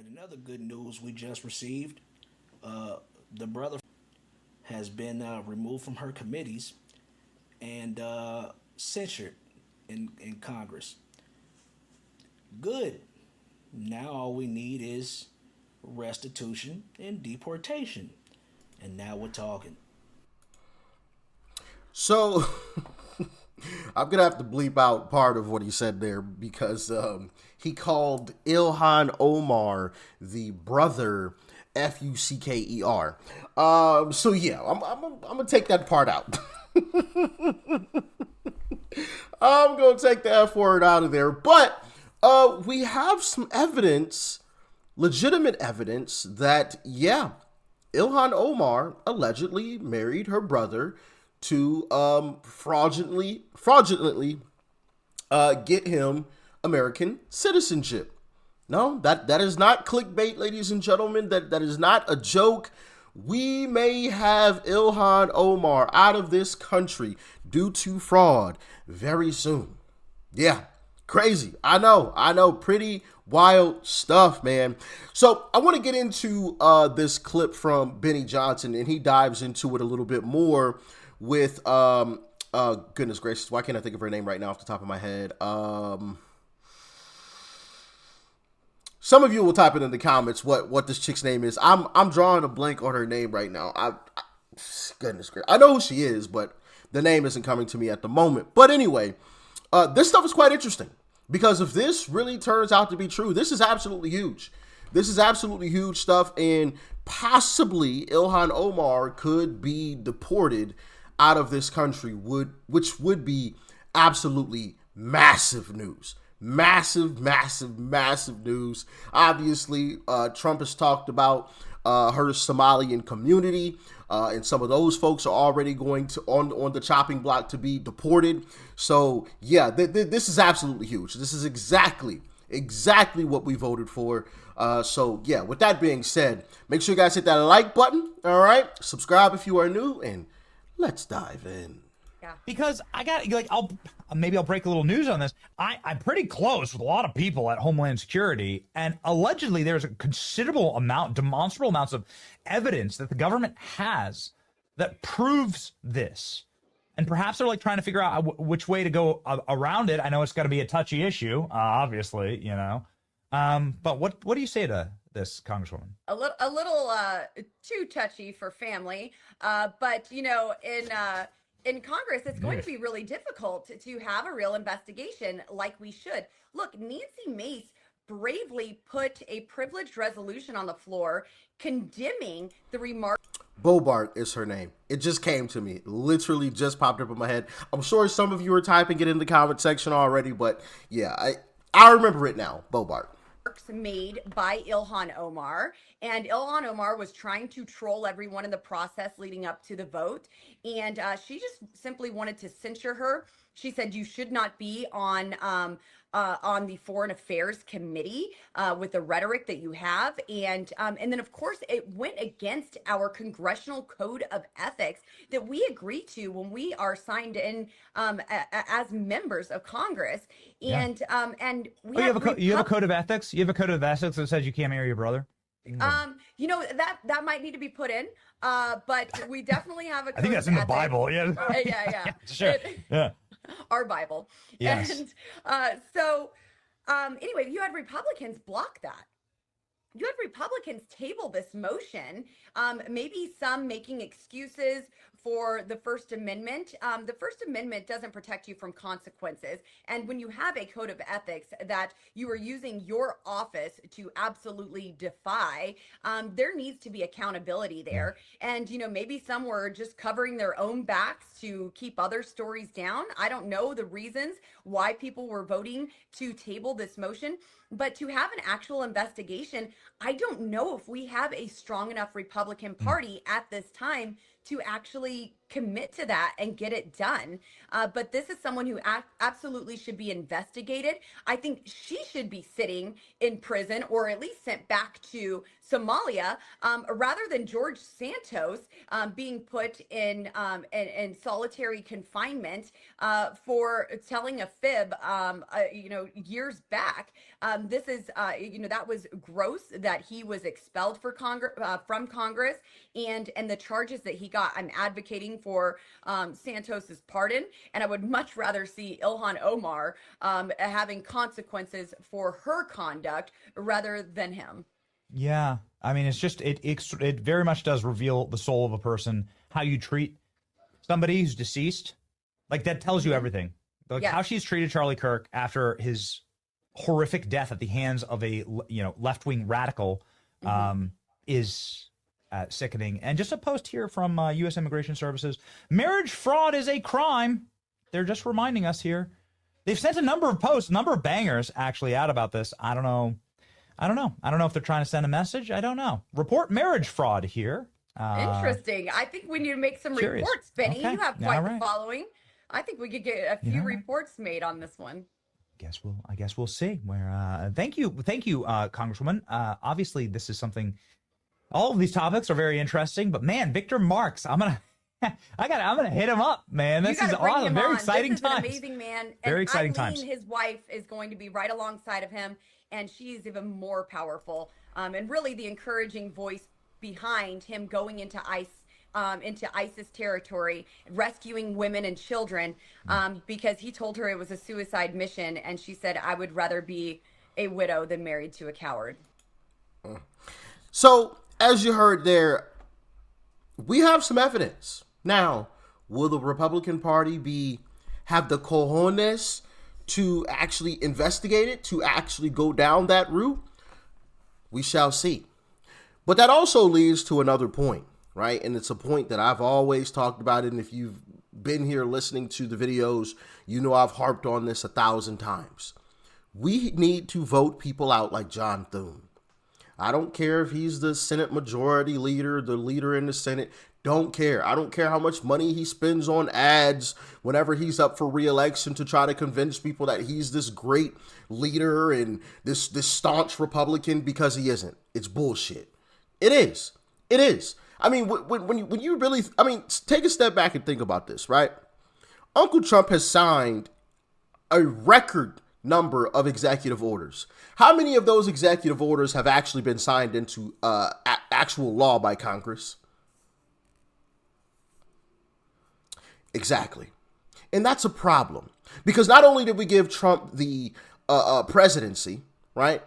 And another good news we just received, the brother has been removed from her committees and censured in Congress. Good. Now all we need is restitution and deportation. And now we're talking. So I'm gonna have to bleep out part of what he said there because he called Ilhan Omar the brother Fucker. So yeah, I'm gonna take that part out. I'm gonna take the F word out of there, but we have some evidence, legitimate evidence that yeah, Ilhan Omar allegedly married her brother to fraudulently get him American citizenship. No, that is not clickbait, ladies and gentlemen. That is not a joke. We may have Ilhan Omar out of this country due to fraud very soon. Yeah, crazy. I know. Pretty wild stuff, man. So I want to get into this clip from Benny Johnson, and he dives into it a little bit more with goodness gracious, why can't I think of her name right now off the top of my head? Some of you will type it in the comments what this chick's name is. I'm drawing a blank on her name right now. Goodness gracious, I know who she is, but the name isn't coming to me at the moment. But anyway, this stuff is quite interesting because if this really turns out to be true, this is absolutely huge. This is absolutely huge stuff, and possibly Ilhan Omar could be deported out of this country, which would be absolutely massive news. Massive news. Obviously, Trump has talked about her Somalian community, and some of those folks are already going to on the chopping block to be deported. So yeah, this is absolutely huge. This is exactly what we voted for. So yeah, with that being said, make sure you guys hit that like button. All right, subscribe if you are new, and let's dive in. Yeah. Because I got like I'll break a little news on this. I'm pretty close with a lot of people at Homeland Security, and allegedly there's a considerable amount, demonstrable amounts of evidence that the government has that proves this. And perhaps they're like trying to figure out which way to go around it. I know it's got to be a touchy issue, obviously, you know. But what do you say to this, Congresswoman? A little too touchy for family, but you know, in Congress, it's going to be really difficult to have a real investigation like we should. Look, Nancy Mace bravely put a privileged resolution on the floor condemning the remarks. Bobart is her name. It just came to me. It literally just popped up in my head. I'm sure some of you are typing it in the comment section already, but yeah, I remember it now. Bobart. Made by Ilhan Omar, and Ilhan Omar was trying to troll everyone in the process leading up to the vote, and she just simply wanted to censure her. She said you should not be on the Foreign Affairs Committee with the rhetoric that you have, and then of course it went against our Congressional Code of Ethics that we agree to when we are signed in as members of Congress. And we you have a code of ethics. You have a code of ethics that says you can't marry your brother. You know, that might need to be put in, but we definitely have a code. I think that's in the Bible. Yeah. Yeah. Sure. Yeah. Our Bible. Yes. And anyway, you had Republicans block that. You had Republicans table this motion, maybe some making excuses for the First Amendment. The First Amendment doesn't protect you from consequences. And when you have a code of ethics that you are using your office to absolutely defy, there needs to be accountability there. And, you know, maybe some were just covering their own backs to keep other stories down. I don't know the reasons why people were voting to table this motion. But to have an actual investigation, I don't know if we have a strong enough Republican Party at this time to actually commit to that and get it done. But this is someone who absolutely should be investigated. I think she should be sitting in prison or at least sent back to Somalia, rather than George Santos being put in solitary confinement for telling a fib, years back. This is, that was gross that he was expelled from Congress, and the charges that he got. I'm advocating for Santos's pardon, and I would much rather see Ilhan Omar having consequences for her conduct rather than him. Yeah, I mean, it's just it very much does reveal the soul of a person. How you treat somebody who's deceased, like that tells you everything. Like how she's treated Charlie Kirk after his horrific death at the hands of a left-wing radical is sickening. And just a post here from U.S. Immigration Services: marriage fraud is a crime. They're just reminding us here. They've sent a number of posts, a number of bangers actually out about this. I don't know if they're trying to send a message. I don't know. Report marriage fraud here. Interesting. I think we need to make some reports, Benny. Okay. You have quite the following. I think we could get a few reports made on this one. I guess we'll see. Where thank you, Congresswoman. Obviously, this is something. All of these topics are very interesting, but man, Victor Marks, I'm gonna hit him up, man. This is awesome. Very exciting times. This is an amazing man. Very exciting Eileen, times. His wife is going to be right alongside of him, and she's even more powerful. And really, the encouraging voice behind him going into ISIS territory, rescuing women and children, because he told her it was a suicide mission, and she said, "I would rather be a widow than married to a coward." So, as you heard there, we have some evidence. Now, will the Republican Party have the cojones to actually investigate it, to actually go down that route? We shall see. But that also leads to another point, right? And it's a point that I've always talked about. And if you've been here listening to the videos, you know I've harped on this 1,000 times. We need to vote people out like John Thune. I don't care if he's the Senate Majority Leader, the leader in the Senate. Don't care. I don't care how much money he spends on ads whenever he's up for re-election to try to convince people that he's this great leader and this staunch Republican, because he isn't. It's bullshit. It is. It is. I mean, when you really, take a step back and think about this, right? Uncle Trump has signed a record number of executive orders. How many of those executive orders have actually been signed into actual law by Congress? Exactly. And that's a problem, because not only did we give Trump the presidency, right?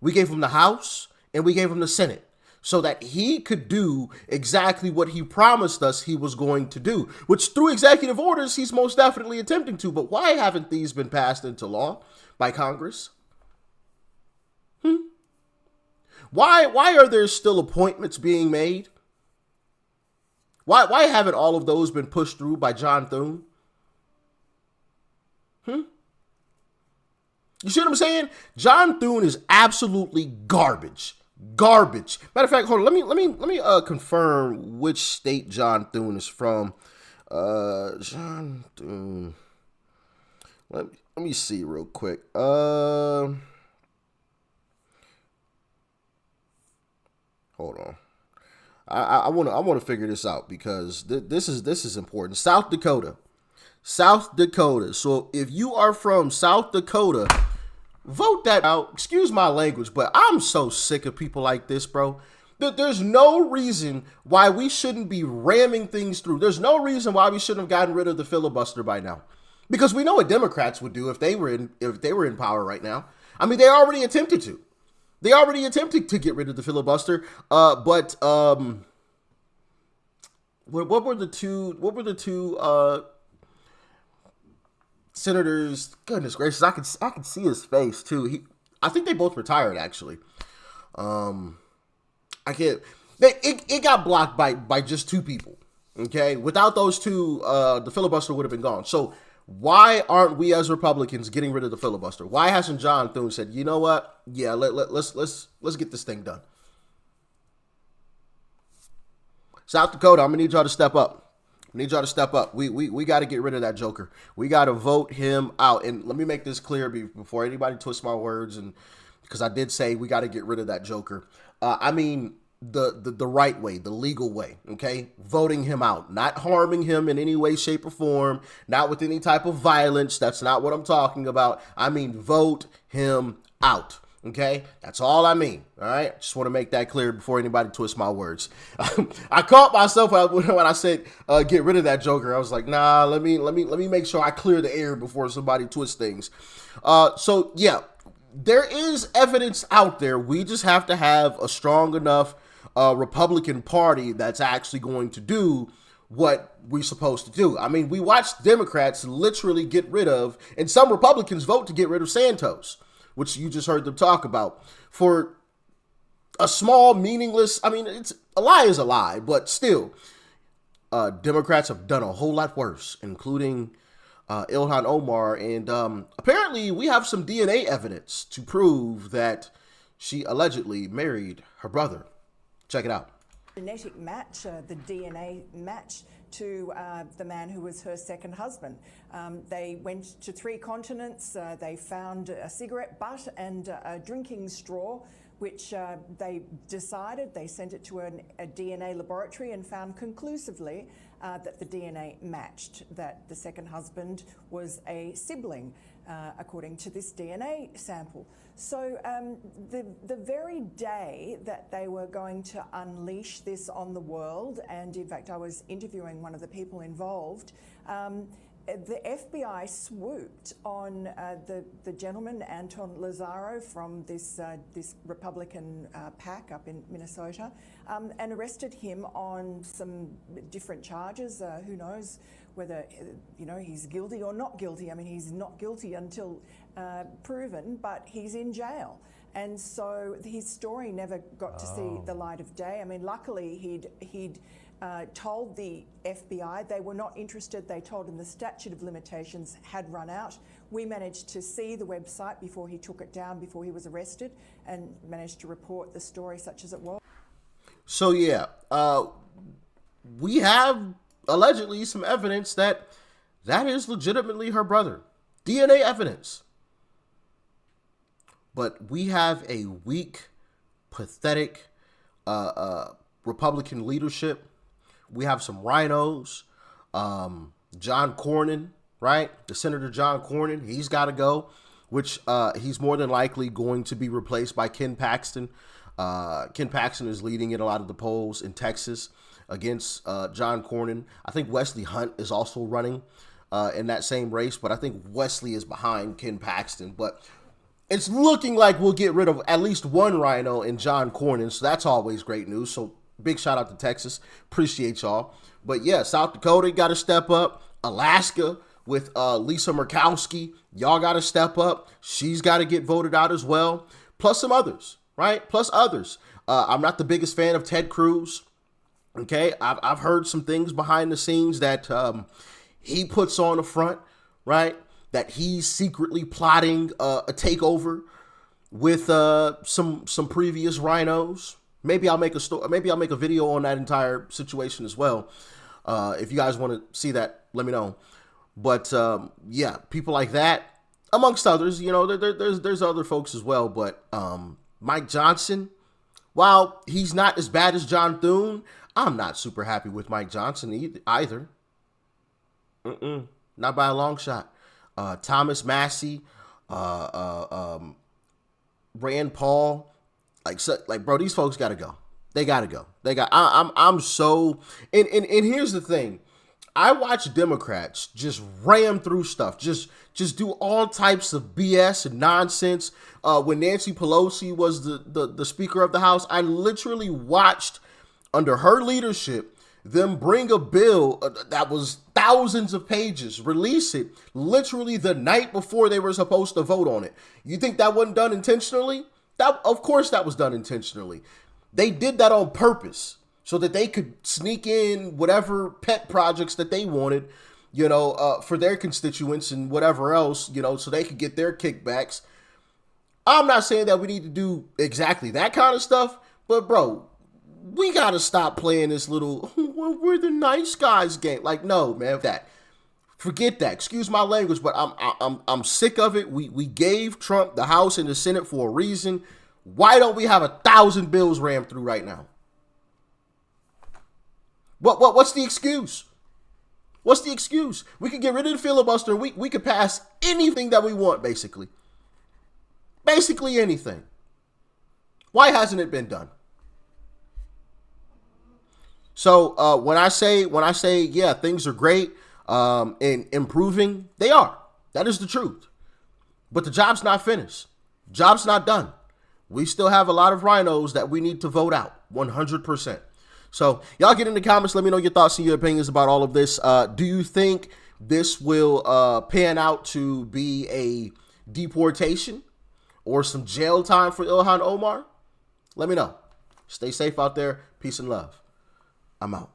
We gave him the House and we gave him the Senate so that he could do exactly what he promised us he was going to do, which through executive orders, he's most definitely attempting to. But why haven't these been passed into law by Congress? Why are there still appointments being made? Why haven't all of those been pushed through by John Thune? You see what I'm saying? John Thune is absolutely garbage. Garbage. Matter of fact, hold on. Let me confirm which state John Thune is from. John Thune. Let me see real quick. Hold on. I want to figure this out, because this is important. South Dakota. So if you are from South Dakota, vote that out. Excuse my language, but I'm so sick of people like this, bro. There's no reason why we shouldn't be ramming things through. There's no reason why we shouldn't have gotten rid of the filibuster by now, because we know what Democrats would do if they were in power right now. I mean, they already attempted to. They already attempted to get rid of the filibuster, but what were the two senators? Goodness gracious, I can see his face too. I think they both retired actually. It got blocked by just two people. Okay, without those two, the filibuster would have been gone. So why aren't we as Republicans getting rid of the filibuster? Why hasn't John Thune said, you know what? Yeah, let's get this thing done. South Dakota, I'm gonna need y'all to step up. Need y'all to step up. We got to get rid of that joker. We got to vote him out. And let me make this clear before anybody twists my words, and because I did say we got to get rid of that joker. I mean the right way, the legal way, okay? Voting him out, not harming him in any way, shape, or form, not with any type of violence. That's not what I'm talking about. I mean vote him out. Okay, that's all I mean. All right, just want to make that clear before anybody twists my words. I caught myself when I said get rid of that joker. I was like, nah, let me make sure I clear the air before somebody twists things. So yeah, there is evidence out there. We just have to have a strong enough Republican Party that's actually going to do what we're supposed to do. I mean, we watched Democrats literally get rid of, and some Republicans vote to get rid of Santos, which you just heard them talk about, for a small, meaningless, I mean, it's a lie is a lie, but still, Democrats have done a whole lot worse, including Ilhan Omar, and apparently we have some DNA evidence to prove that she allegedly married her brother. Check it out. Genetic match, the DNA match to the man who was her second husband. They went to 3 continents. They found a cigarette butt and a drinking straw, which they sent it to a DNA laboratory and found conclusively that the DNA matched, that the second husband was a sibling, according to this DNA sample. So the very day that they were going to unleash this on the world, and in fact I was interviewing one of the people involved, the FBI swooped on the gentleman, Anton Lazaro, from this Republican PAC up in Minnesota, and arrested him on some different charges. Who knows whether he's guilty or not guilty. I mean, he's not guilty until proven, but he's in jail. And so his story never got to see the light of day. I mean, luckily he'd told the FBI they were not interested. They told him the statute of limitations had run out. We managed to see the website before he took it down, before he was arrested, and managed to report the story such as it was. So yeah, we have allegedly some evidence that is legitimately her brother. DNA evidence. But we have a weak, pathetic Republican leadership. We have some rhinos. John Cornyn, right? The Senator John Cornyn, he's got to go, which he's more than likely going to be replaced by Ken Paxton. Ken Paxton is leading in a lot of the polls in Texas against John Cornyn. I think Wesley Hunt is also running in that same race, but I think Wesley is behind Ken Paxton. But it's looking like we'll get rid of at least one rhino in John Cornyn, so that's always great news. So big shout out to Texas. Appreciate y'all. But yeah, South Dakota got to step up. Alaska with Lisa Murkowski, y'all got to step up. She's got to get voted out as well. Plus some others, right? Plus others. I'm not the biggest fan of Ted Cruz. Okay, I've heard some things behind the scenes that he puts on the front, right? That he's secretly plotting a takeover with some previous rhinos. Maybe I'll make a story. Maybe I'll make a video on that entire situation as well. If you guys want to see that, let me know. But yeah, people like that, amongst others. There's other folks as well. But Mike Johnson, while he's not as bad as John Thune, I'm not super happy with Mike Johnson either. Not by a long shot. Thomas Massey, Rand Paul, bro, these folks got to go. They got to go. I'm so, and here's the thing. I watch Democrats just ram through stuff, just do all types of BS and nonsense. When Nancy Pelosi was the Speaker of the House, I literally watched, under her leadership, them bring a bill that was thousands of pages, release it literally the night before they were supposed to vote on it. You think that wasn't done intentionally? Of course that was done intentionally. They did that on purpose so that they could sneak in whatever pet projects that they wanted, for their constituents and whatever else, so they could get their kickbacks. I'm not saying that we need to do exactly that kind of stuff, but bro, we got to stop playing this little, we're the nice guys game. Like, no, man, forget that. Excuse my language, but I'm sick of it. We gave Trump the House and the Senate for a reason. Why don't we have 1,000 bills rammed through right now? What's the excuse? What's the excuse? We could get rid of the filibuster. We could pass anything that we want, basically. Basically anything. Why hasn't it been done? So when I say, yeah, things are great and improving, they are. That is the truth. But the job's not finished. Job's not done. We still have a lot of rhinos that we need to vote out 100%. So y'all get in the comments. Let me know your thoughts and your opinions about all of this. Do you think this will pan out to be a deportation or some jail time for Ilhan Omar? Let me know. Stay safe out there. Peace and love. I'm out.